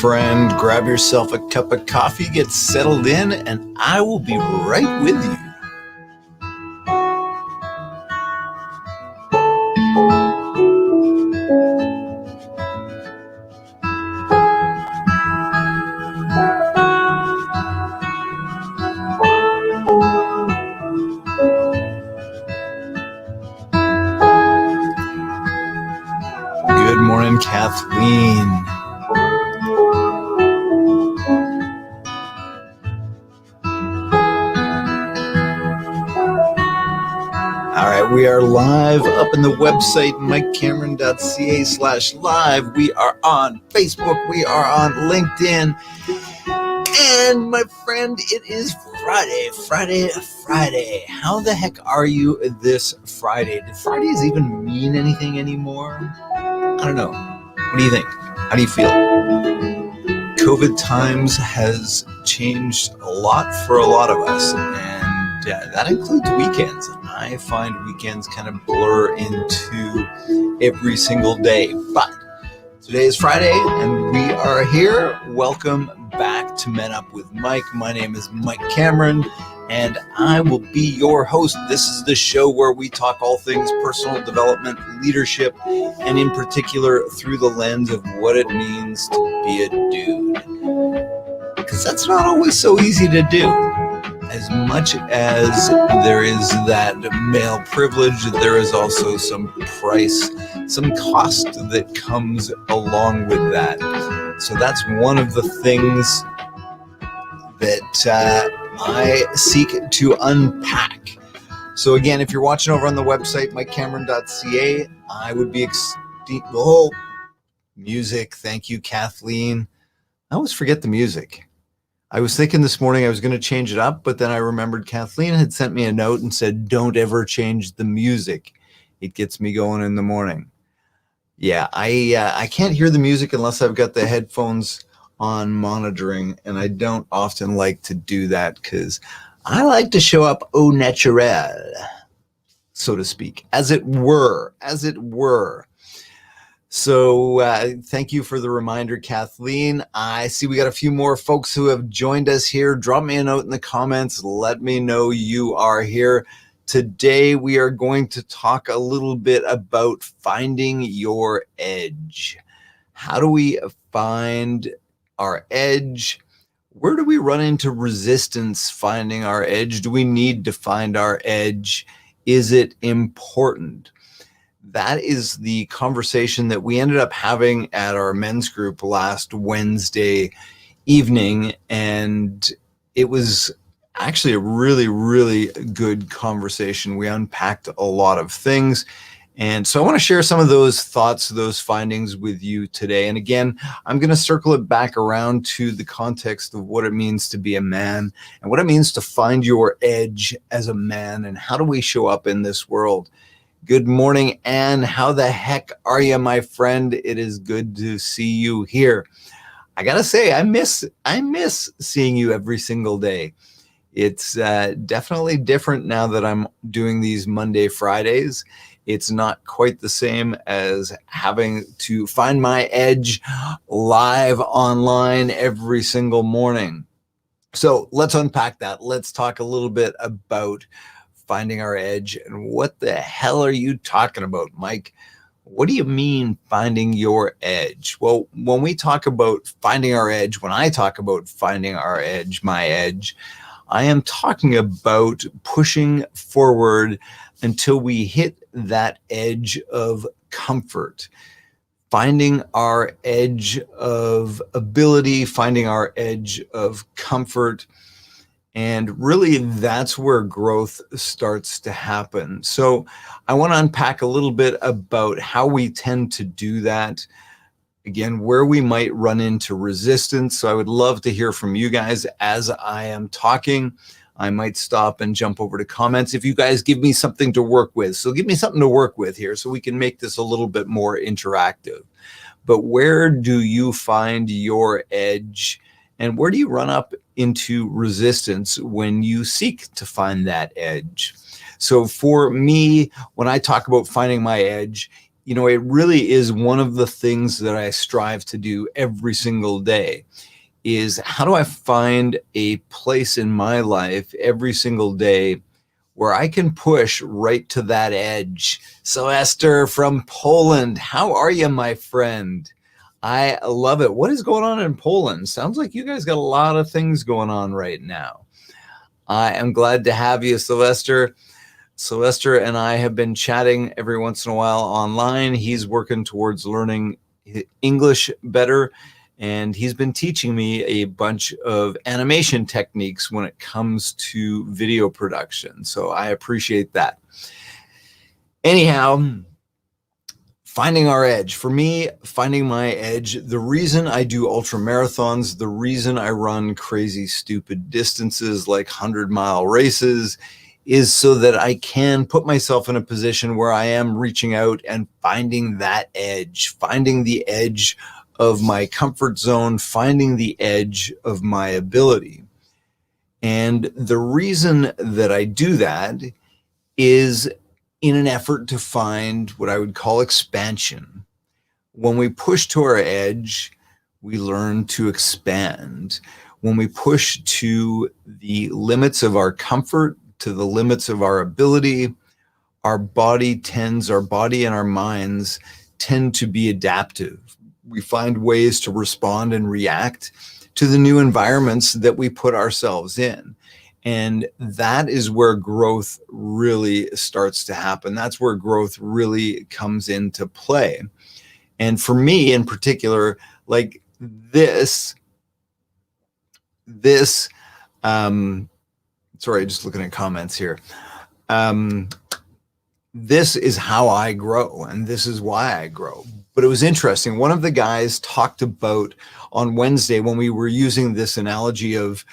friend, grab yourself a cup of coffee, get settled in, and I will be right with you. Good morning, Kathleen. All right, we are live up in the website, mikecameron.ca/live. We are on Facebook. We are on LinkedIn. And my friend, it is Friday. How the heck are you this Friday? Did Fridays even mean anything anymore? I don't know. What do you think? How do you feel? COVID times has changed a lot for a lot of us, and that includes weekends. I find weekends kind of blur into every single day, but today is Friday and we are here. Welcome back to Men Up with Mike. My name is Mike Cameron and I will be your host. This is the show where we talk all things personal development, leadership, and in particular through the lens of what it means to be a dude. Because that's not always so easy to do. As much as there is that male privilege, there is also some price, some cost that comes along with that. So that's one of the things that I seek to unpack. So again, if you're watching over on the website, mikecameron.ca, I would be music. Thank you, Kathleen. I always forget the music. I was thinking this morning I was going to change it up, but then I remembered Kathleen had sent me a note and said, don't ever change the music. It gets me going in the morning. Yeah, I can't hear the music unless I've got the headphones on monitoring, and I don't often like to do that because I like to show up au naturel, so to speak, as it were. So thank you for the reminder, Kathleen. I see we got a few more folks who have joined us here. Drop me a note in the comments. Let me know you are here. Today, we are going to talk a little bit about finding your edge. How do we find our edge? Where do we run into resistance finding our edge? Do we need to find our edge? Is it important? That is the conversation that we ended up having at our men's group last Wednesday evening, and it was actually a really, really good conversation. We unpacked a lot of things, and so I want to share some of those thoughts, those findings with you today. And again, I'm going to circle it back around to the context of what it means to be a man and what it means to find your edge as a man, and how do we show up in this world. Good morning, Anne. How the heck are you, my friend? It is good to see you here. I gotta say, I miss seeing you every single day. It's definitely different now that I'm doing these Monday, Fridays. It's not quite the same as having to find my edge live online every single morning. So let's unpack that. Let's talk a little bit about finding our edge. And what the hell are you talking about, Mike? What do you mean finding your edge? Well, when we talk about finding our edge, when I talk about finding our edge, my edge, I am talking about pushing forward until we hit that edge of comfort, finding our edge of ability, finding our edge of comfort. And really, that's where growth starts to happen. So I want to unpack a little bit about how we tend to do that. Again, where we might run into resistance. So I would love to hear from you guys as I am talking. I might stop and jump over to comments if you guys give me something to work with. So give me something to work with here so we can make this a little bit more interactive. But where do you find your edge? And where do you run up into resistance when you seek to find that edge? So for me, when I talk about finding my edge, it really is one of the things that I strive to do every single day, is how do I find a place in my life every single day where I can push right to that edge. So Esther from Poland, how are you, my friend? I love it. What is going on in Poland? Sounds like you guys got a lot of things going on right now. I am glad to have you, Sylvester. Sylvester and I have been chatting every once in a while online. He's working towards learning English better, and he's been teaching me a bunch of animation techniques when it comes to video production. So I appreciate that. Anyhow, finding our edge. For me, finding my edge, the reason I do ultra marathons, the reason I run crazy, stupid distances like 100-mile races, is so that I can put myself in a position where I am reaching out and finding that edge, finding the edge of my comfort zone, finding the edge of my ability. And the reason that I do that is in an effort to find what I would call expansion. When we push to our edge, we learn to expand. When we push to the limits of our comfort, to the limits of our ability, our body and our minds tend to be adaptive. We find ways to respond and react to the new environments that we put ourselves in. And that is where growth really starts to happen. That's where growth really comes into play. And for me in particular, like this, sorry, just looking at comments here. This is how I grow, and this is why I grow. But it was interesting. One of the guys talked about on Wednesday, when we were using this analogy of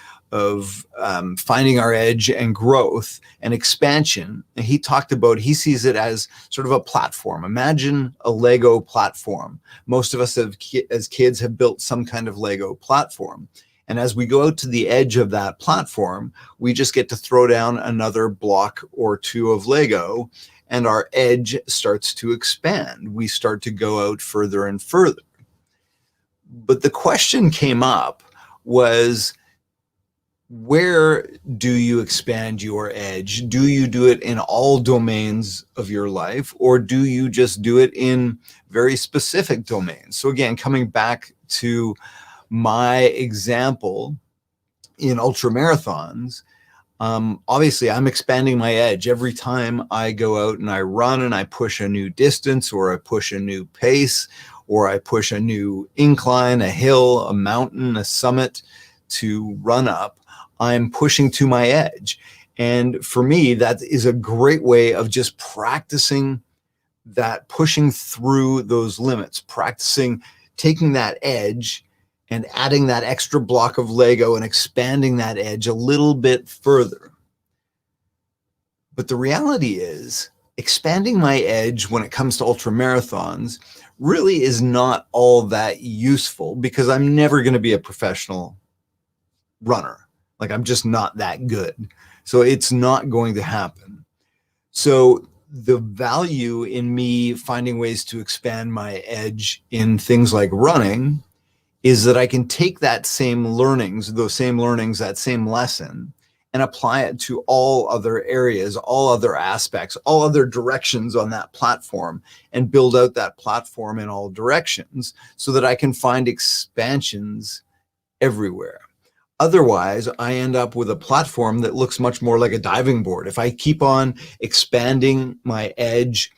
finding our edge and growth and expansion, and he talked about, he sees it as sort of a platform. Imagine a Lego platform. Most of us as kids have built some kind of Lego platform. And as we go out to the edge of that platform, we just get to throw down another block or two of Lego, and our edge starts to expand. We start to go out further and further. But the question came up was, where do you expand your edge? Do you do it in all domains of your life, or do you just do it in very specific domains? So again, coming back to my example in ultra marathons, obviously I'm expanding my edge every time I go out and I run and I push a new distance, or I push a new pace, or I push a new incline, a hill, a mountain, a summit to run up. I'm pushing to my edge. And for me, that is a great way of just practicing that, pushing through those limits, practicing taking that edge and adding that extra block of Lego and expanding that edge a little bit further. But the reality is, expanding my edge when it comes to ultra marathons really is not all that useful, because I'm never going to be a professional runner. Like, I'm just not that good. So it's not going to happen. So the value in me finding ways to expand my edge in things like running is that I can take that same learnings, that same lesson, and apply it to all other areas, all other aspects, all other directions on that platform, and build out that platform in all directions so that I can find expansions everywhere. Otherwise, I end up with a platform that looks much more like a diving board. If I keep on expanding my edge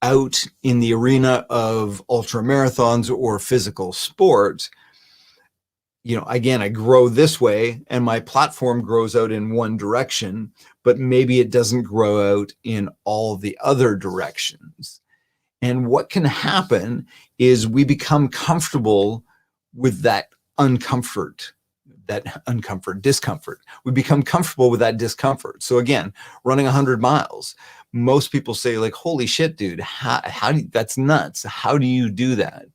out in the arena of ultra marathons or physical sports, again, I grow this way and my platform grows out in one direction, but maybe it doesn't grow out in all the other directions. And what can happen is we become comfortable with that discomfort. We become comfortable with that discomfort. So again, running 100 miles, most people say, like, holy shit, dude, how do you, that's nuts. How do you do that?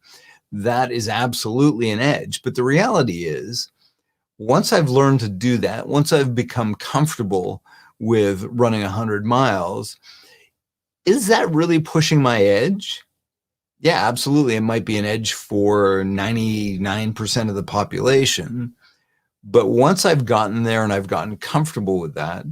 That is absolutely an edge. But the reality is, once I've learned to do that, once I've become comfortable with running 100 miles, is that really pushing my edge? Yeah, absolutely. It might be an edge for 99% of the population. But once I've gotten there and I've gotten comfortable with that,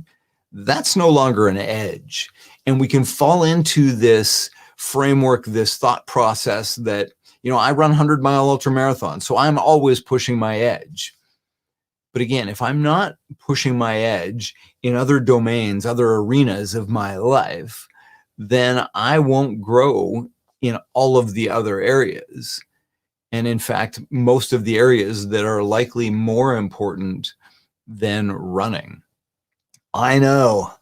that's no longer an edge. And we can fall into this framework, this thought process that, I run 100-mile ultra marathon, so I'm always pushing my edge. But again, if I'm not pushing my edge in other domains, other arenas of my life, then I won't grow in all of the other areas. And in fact, most of the areas that are likely more important than running. I know.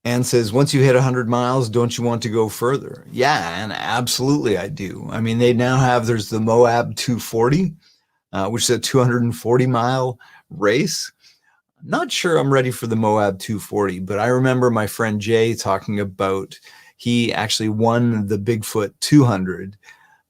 Anne says, once you hit 100 miles, don't you want to go further? Yeah, and absolutely I do. I mean, there's the Moab 240, which is a 240-mile race. I'm not sure I'm ready for the Moab 240, but I remember my friend Jay talking about, he actually won the Bigfoot 200.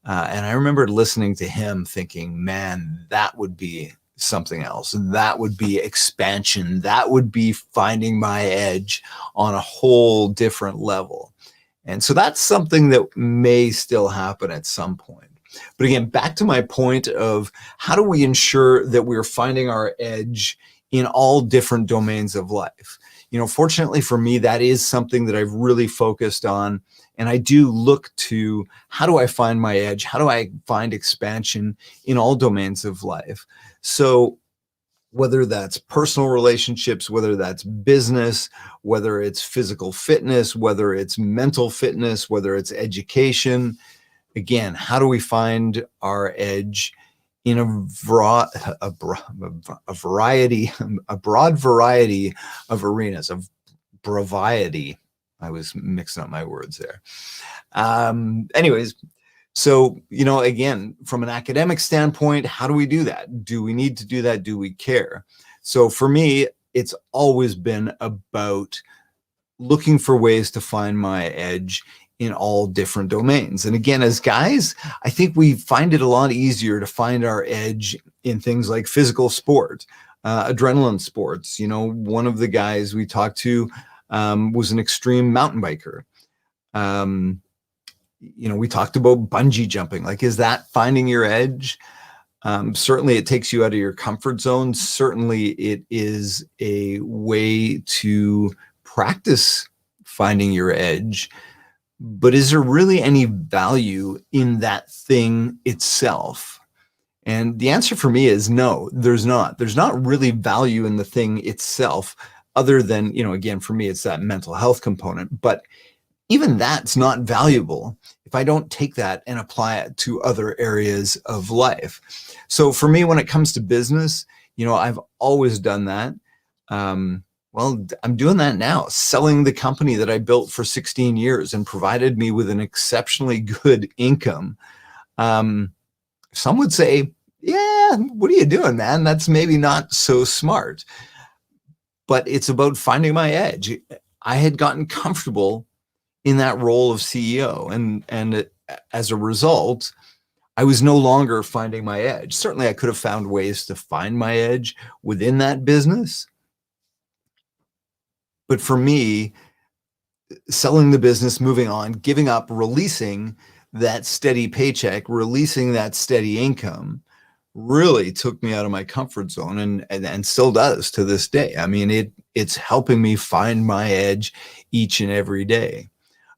And I remember listening to him thinking, man, that would be something else. That would be expansion. That would be finding my edge on a whole different level. And so that's something that may still happen at some point. But again, back to my point of how do we ensure that we're finding our edge in all different domains of life? Fortunately for me, that is something that I've really focused on. And I do look to, how do I find my edge? How do I find expansion in all domains of life? So whether that's personal relationships, whether that's business, whether it's physical fitness, whether it's mental fitness, whether it's education, again, how do we find our edge in a broad variety of arenas, of variety. I was mixing up my words there. Anyways, so, again, from an academic standpoint, how do we do that? Do we need to do that? Do we care? So for me, it's always been about looking for ways to find my edge in all different domains. And again, as guys, I think we find it a lot easier to find our edge in things like physical sport, adrenaline sports. One of the guys we talked to was an extreme mountain biker. We talked about bungee jumping. Like, is that finding your edge? Certainly it takes you out of your comfort zone. Certainly it is a way to practice finding your edge. But is there really any value in that thing itself? And the answer for me is no, there's not. There's not really value in the thing itself, other than, again, for me, it's that mental health component. But even that's not valuable if I don't take that and apply it to other areas of life. So for me, when it comes to business, I've always done that. Well, I'm doing that now, selling the company that I built for 16 years and provided me with an exceptionally good income. Some would say, yeah, what are you doing, man? That's maybe not so smart. But it's about finding my edge. I had gotten comfortable in that role of CEO. And as a result, I was no longer finding my edge. Certainly, I could have found ways to find my edge within that business. But for me, selling the business, moving on, giving up, releasing that steady paycheck, releasing that steady income really took me out of my comfort zone and still does to this day. I mean, it's helping me find my edge each and every day.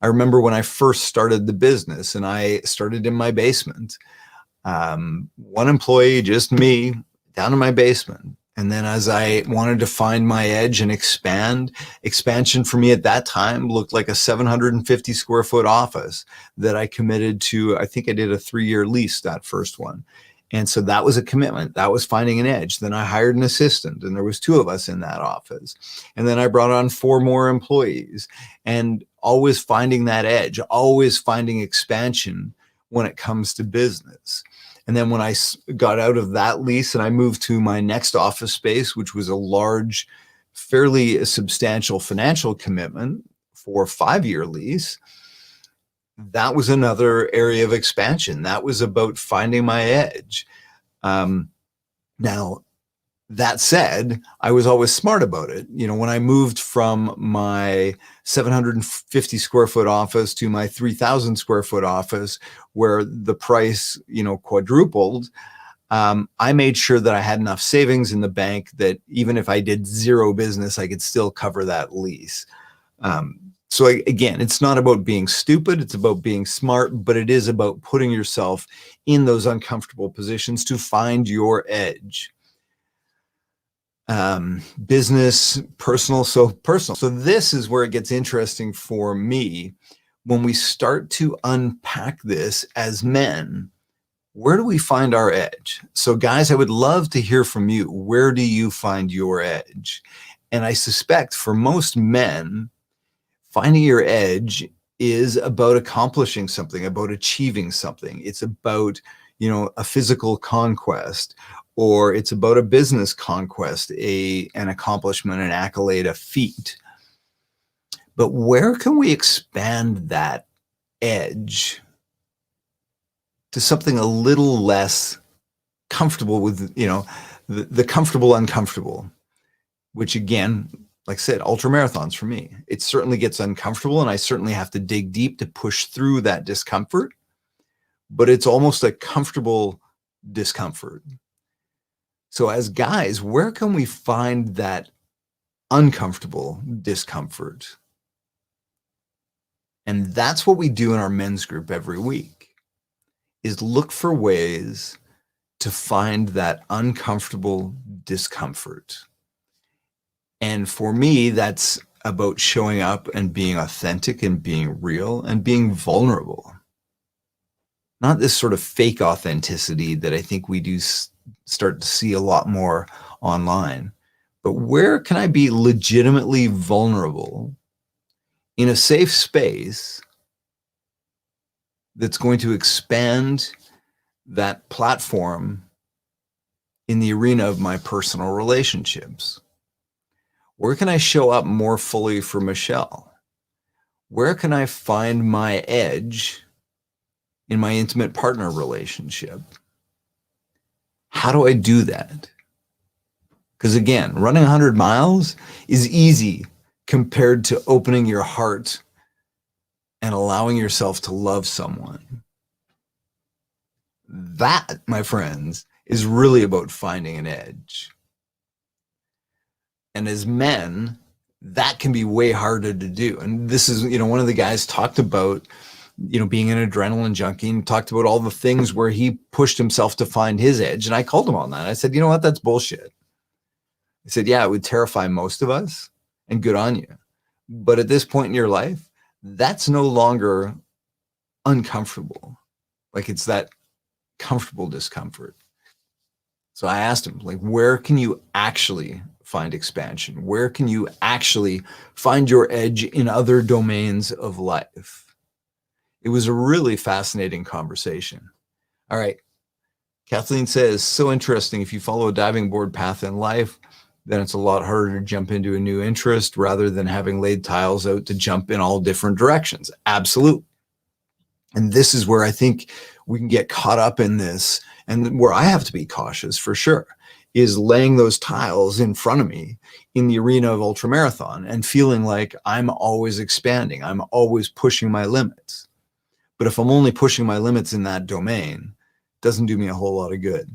I remember when I first started the business and I started in my basement, one employee, just me, down in my basement. And then as I wanted to find my edge and expansion for me at that time looked like a 750 square foot office that I committed to. I think I did a 3-year lease, that first one. And so that was a commitment. That was finding an edge. Then I hired an assistant, and there was 2 of us in that office. And then I brought on 4 more employees, and always finding that edge, always finding expansion when it comes to business. And then when I got out of that lease and I moved to my next office space, which was a large, fairly substantial financial commitment for a 5-year lease, that was another area of expansion. That was about finding my edge. Now, That said, I was always smart about it. When I moved from my 750 square foot office to my 3,000 square foot office, where the price, quadrupled, I made sure that I had enough savings in the bank that even if I did zero business, I could still cover that lease. So again, it's not about being stupid, it's about being smart, but it is about putting yourself in those uncomfortable positions to find your edge. Business, personal. So this is where it gets interesting for me. When we start to unpack this as men, where do we find our edge? So guys, I would love to hear from you. Where do you find your edge? And I suspect for most men, finding your edge is about accomplishing something, about achieving something. It's about, a physical conquest, or it's about a business conquest, an accomplishment, an accolade, a feat. But where can we expand that edge to something a little less comfortable with, the comfortable uncomfortable, which again, like I said, ultra marathons for me, it certainly gets uncomfortable and I certainly have to dig deep to push through that discomfort, but it's almost a comfortable discomfort. So as guys, where can we find that uncomfortable discomfort? And that's what we do in our men's group every week, is look for ways to find that uncomfortable discomfort. And for me, that's about showing up and being authentic and being real and being vulnerable. Not this sort of fake authenticity that I think we do start to see a lot more online, but where can I be legitimately vulnerable in a safe space that's going to expand that platform in the arena of my personal relationships? Where can I show up more fully for Michelle? Where can I find my edge in my intimate partner relationship? How do I do that? Because again, running 100 miles is easy compared to opening your heart and allowing yourself to love someone. That, my friends, is really about finding an edge. And as men, that can be way harder to do. And this is, one of the guys talked about, being an adrenaline junkie, and talked about all the things where he pushed himself to find his edge. And I called him on that. I said, you know what? That's bullshit. I said, yeah, it would terrify most of us, and good on you. But at this point in your life, that's no longer uncomfortable. Like, it's that comfortable discomfort. So I asked him, like, where can you actually find expansion? Where can you actually find your edge in other domains of life? It was a really fascinating conversation. All right. Kathleen says, so interesting. If you follow a diving board path in life, then it's a lot harder to jump into a new interest rather than having laid tiles out to jump in all different directions. Absolutely. And this is where I think we can get caught up in this, and where I have to be cautious for sure, is laying those tiles in front of me in the arena of ultramarathon and feeling like I'm always expanding. I'm always pushing my limits. But if I'm only pushing my limits in that domain, it doesn't do me a whole lot of good.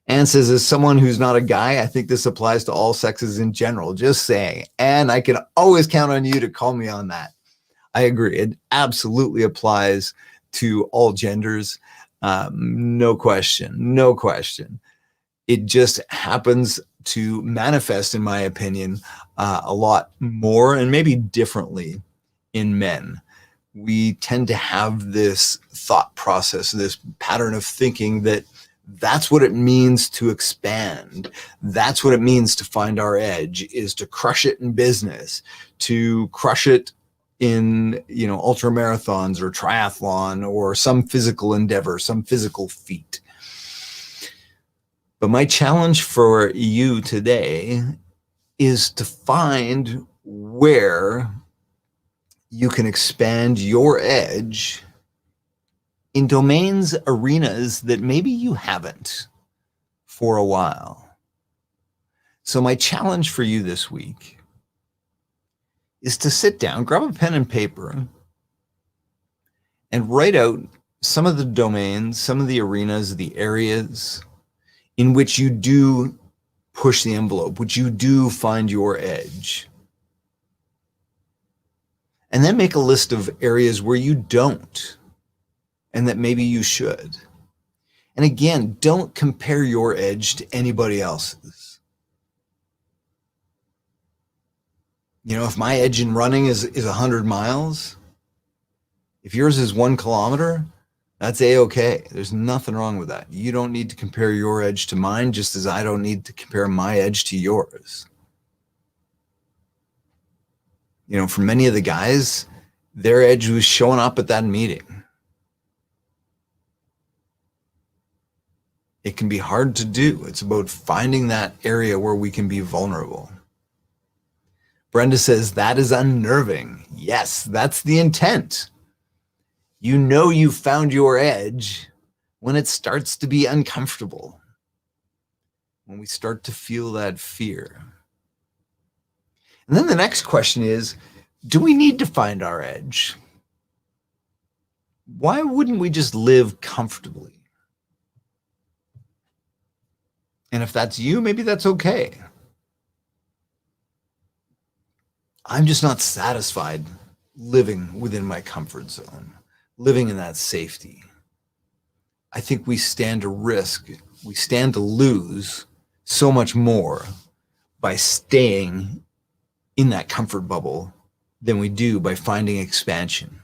Anne says, as someone who's not a guy, I think this applies to all sexes in general. Just saying. And I can always count on you to call me on that. I agree. It absolutely applies to all genders. No question. No question. It just happens to manifest, in my opinion, a lot more and maybe differently in men. We tend to have this thought process, this pattern of thinking that that's what it means to expand. That's what it means to find our edge, is to crush it in business, to crush it in, ultra marathons or triathlon or some physical endeavor, some physical feat. But my challenge for you today is to find where you can expand your edge in domains, arenas that maybe you haven't for a while. So my challenge for you this week is to sit down, grab a pen and paper, and write out some of the domains, some of the arenas, the areas in which you do push the envelope, which you do find your edge. And then make a list of areas where you don't, and that maybe you should. And again, don't compare your edge to anybody else's. You know, if my edge in running is 100 miles, if yours is 1 kilometer, that's A-okay. There's nothing wrong with that. You don't need to compare your edge to mine, just as I don't need to compare my edge to yours. You know, for many of the guys, their edge was showing up at that meeting. It can be hard to do. It's about finding that area where we can be vulnerable. Brenda says, that is unnerving. Yes, that's the intent. You know you've found your edge when it starts to be uncomfortable, when we start to feel that fear. And then the next question is, do we need to find our edge? Why wouldn't we just live comfortably? And if that's you, maybe that's okay. I'm just not satisfied living within my comfort zone, living in that safety. I think we stand to risk, we stand to lose so much more by staying in that comfort bubble than we do by finding expansion.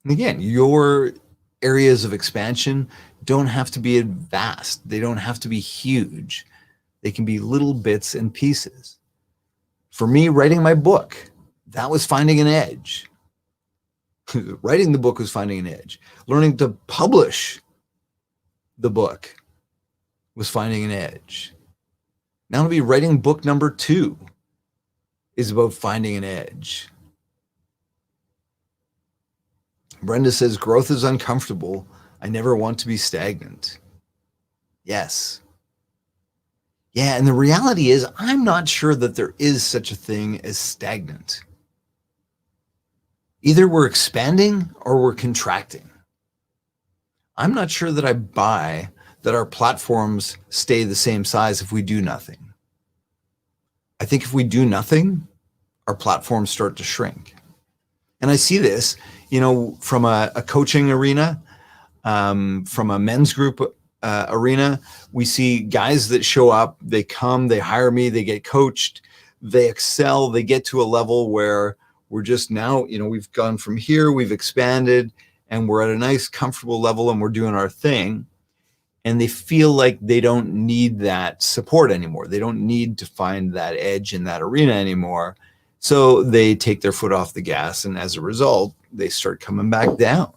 And again, your areas of expansion don't have to be vast. They don't have to be huge. They can be little bits and pieces. For me, writing my book, that was finding an edge. Writing the book was finding an edge. Learning to publish the book was finding an edge. Now to be writing book number 2 is about finding an edge. Brenda says, growth is uncomfortable. I never want to be stagnant. Yes. Yeah, and the reality is, I'm not sure that there is such a thing as stagnant. Either we're expanding or we're contracting. I'm not sure that I buy that our platforms stay the same size if we do nothing. I think if we do nothing, our platforms start to shrink. And I see this, you know, from a coaching arena, from a men's group arena. We see guys that show up, they come, they hire me, they get coached, they excel, they get to a level where we're just now, you know, we've gone from here, we've expanded, and we're at a nice, comfortable level, and we're doing our thing. And they feel like they don't need that support anymore. They don't need to find that edge in that arena anymore. So they take their foot off the gas, and as a result, they start coming back down.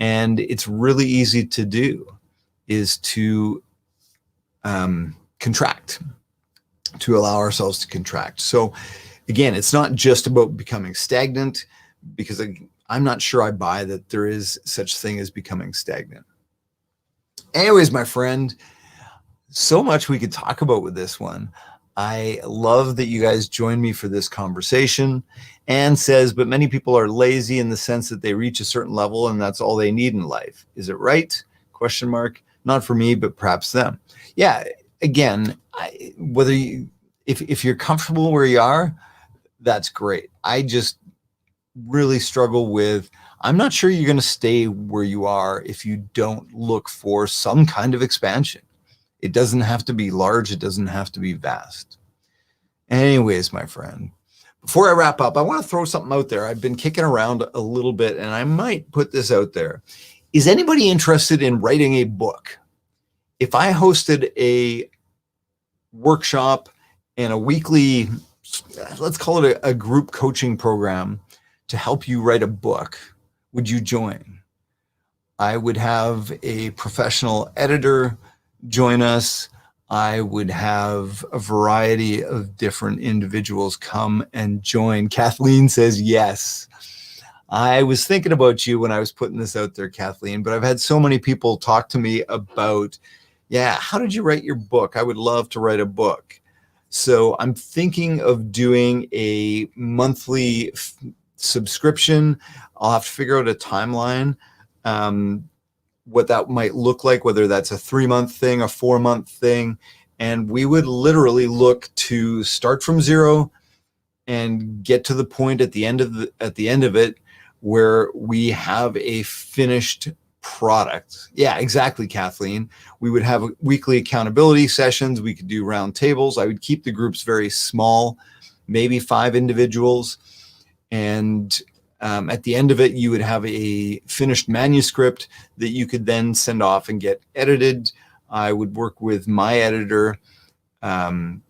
And it's really easy to do, is to contract, to allow ourselves to contract. So again, it's not just about becoming stagnant, because I'm not sure I buy that there is such thing as becoming stagnant. Anyways, my friend, so much we could talk about with this one. I love that you guys joined me for this conversation. Anne says, but many people are lazy in the sense that they reach a certain level and that's all they need in life. Is it right? Question mark. Not for me, but perhaps them. Yeah. Again, whether you, if you're comfortable where you are, that's great. I just really struggle with, I'm not sure you're going to stay where you are if you don't look for some kind of expansion. It doesn't have to be large. It doesn't have to be vast. Anyways, my friend, before I wrap up, I want to throw something out there. I've been kicking around a little bit, and I might put this out there. Is anybody interested in writing a book? If I hosted a workshop and a weekly, let's call it a group coaching program to help you write a book, would you join? I would have a professional editor join us. I would have a variety of different individuals come and join. Kathleen says yes. I was thinking about you when I was putting this out there, Kathleen, but I've had so many people talk to me about Yeah, how did you write your book? I would love to write a book. So I'm thinking of doing a monthly subscription. I'll have to figure out a timeline, what that might look like, whether that's a 3-month thing, a 4-month thing. And we would literally look to start from zero and get to the point at the end of it where we have a finished product. Yeah, exactly, Kathleen. We would have weekly accountability sessions. We could do round tables. I would keep the groups very small, maybe 5 individuals. And at the end of it, you would have a finished manuscript that you could then send off and get edited. I would work with my editor to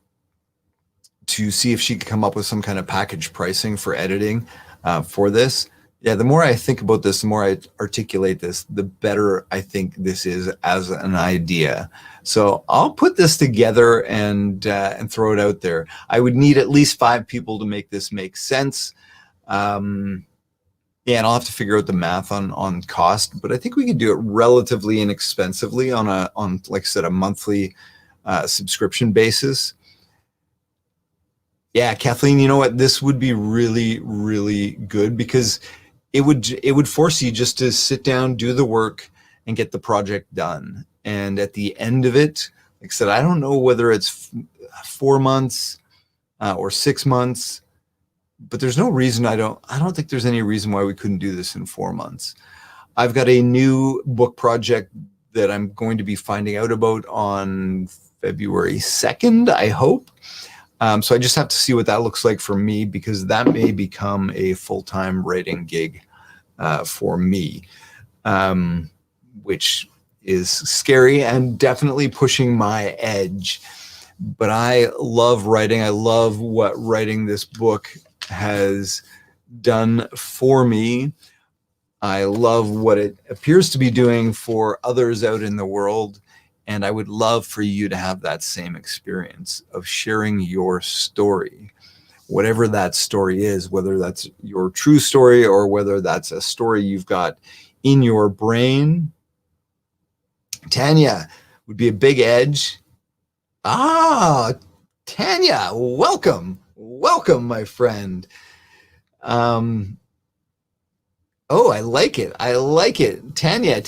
see if she could come up with some kind of package pricing for editing for this. Yeah, the more I think about this, the more I articulate this, the better I think this is as an idea. So I'll put this together and throw it out there. I would need at least 5 people to make this make sense. Yeah, and I'll have to figure out the math on cost, but I think we could do it relatively inexpensively on like I said, a monthly subscription basis. Yeah, Kathleen, you know what? This would be really, really good because it would force you just to sit down, do the work, and get the project done. And at the end of it, like I said, I don't know whether it's 4 months or 6 months, but there's no reason I don't think there's any reason why we couldn't do this in 4 months. I've got a new book project that I'm going to be finding out about on February 2nd, I hope. So I just have to see what that looks like for me, because that may become a full-time writing gig for me, which is scary and definitely pushing my edge. But I love writing. I love what writing this book has done for me. I love what it appears to be doing for others out in the world. And I would love for you to have that same experience of sharing your story, whatever that story is, whether that's your true story or whether that's a story you've got in your brain. Tanya would be a big edge. Ah, Tanya, welcome. Welcome, my friend. Oh, I like it. I like it. Tanya.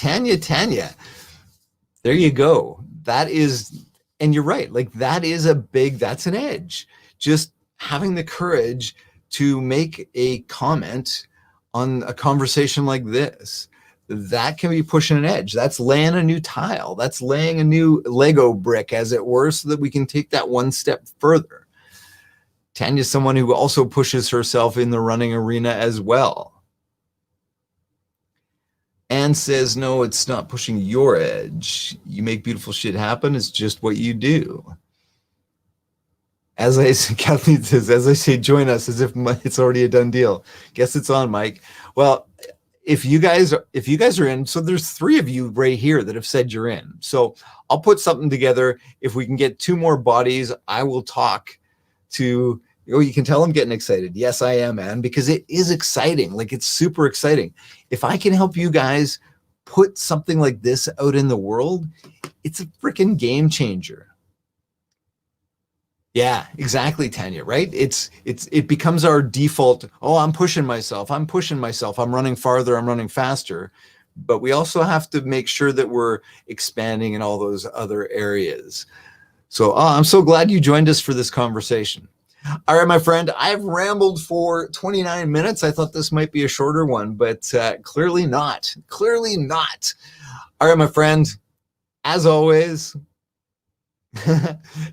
There you go. That is, and you're right, like that's an edge. Just having the courage to make a comment on a conversation like this, that can be pushing an edge. That's laying a new tile. That's laying a new Lego brick, as it were, so that we can take that one step further. Tanya's someone who also pushes herself in the running arena as well. And says, no, it's not pushing your edge. You make beautiful shit happen. It's just what you do. As I say, Kathleen says, as I say, join us, as if it's already a done deal. Guess it's on, Mike. Well, if you guys are in, so there's 3 of you right here that have said you're in. So I'll put something together. If we can get 2 more bodies, I will talk to. Oh, you can tell I'm getting excited. Yes, I am, man, because it is exciting. Like, it's super exciting. If I can help you guys put something like this out in the world, it's a freaking game changer. Yeah, exactly, Tanya, right? It becomes our default. Oh, I'm pushing myself. I'm running farther. I'm running faster. But we also have to make sure that we're expanding in all those other areas. So I'm so glad you joined us for this conversation. All right, my friend, I've rambled for 29 minutes. I thought this might be a shorter one, but clearly not. Clearly not. All right, my friend, as always,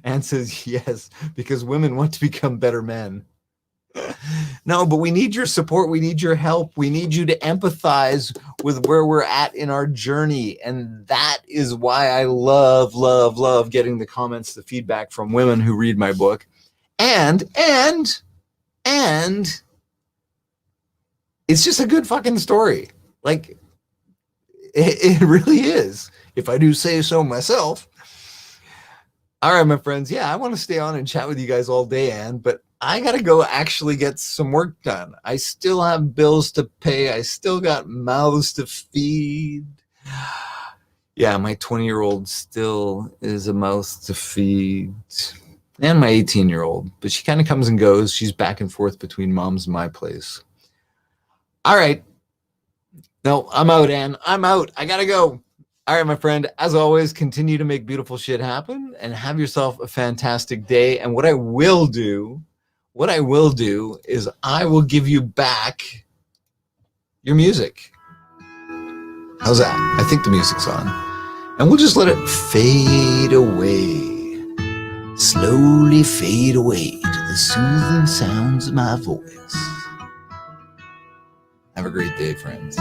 Anne says yes, because women want to become better men. No, but we need your support. We need your help. We need you to empathize with where we're at in our journey. And that is why I love, love, love getting the comments, the feedback from women who read my book. And it's just a good fucking story. Like, it really is, if I do say so myself. All right, my friends. Yeah, I want to stay on and chat with you guys all day, Anne, but I got to go actually get some work done. I still have bills to pay. I still got mouths to feed. Yeah, my 20-year-old still is a mouth to feed. And my 18-year-old, but she kind of comes and goes. She's back and forth between mom's and my place. All right. No, I'm out, Ann. I'm out. I gotta go. All right, my friend. As always, continue to make beautiful shit happen and have yourself a fantastic day. And what I will do is I will give you back your music. How's that? I think the music's on. And we'll just let it fade away. Slowly fade away to the soothing sounds of my voice. Have a great day, friends.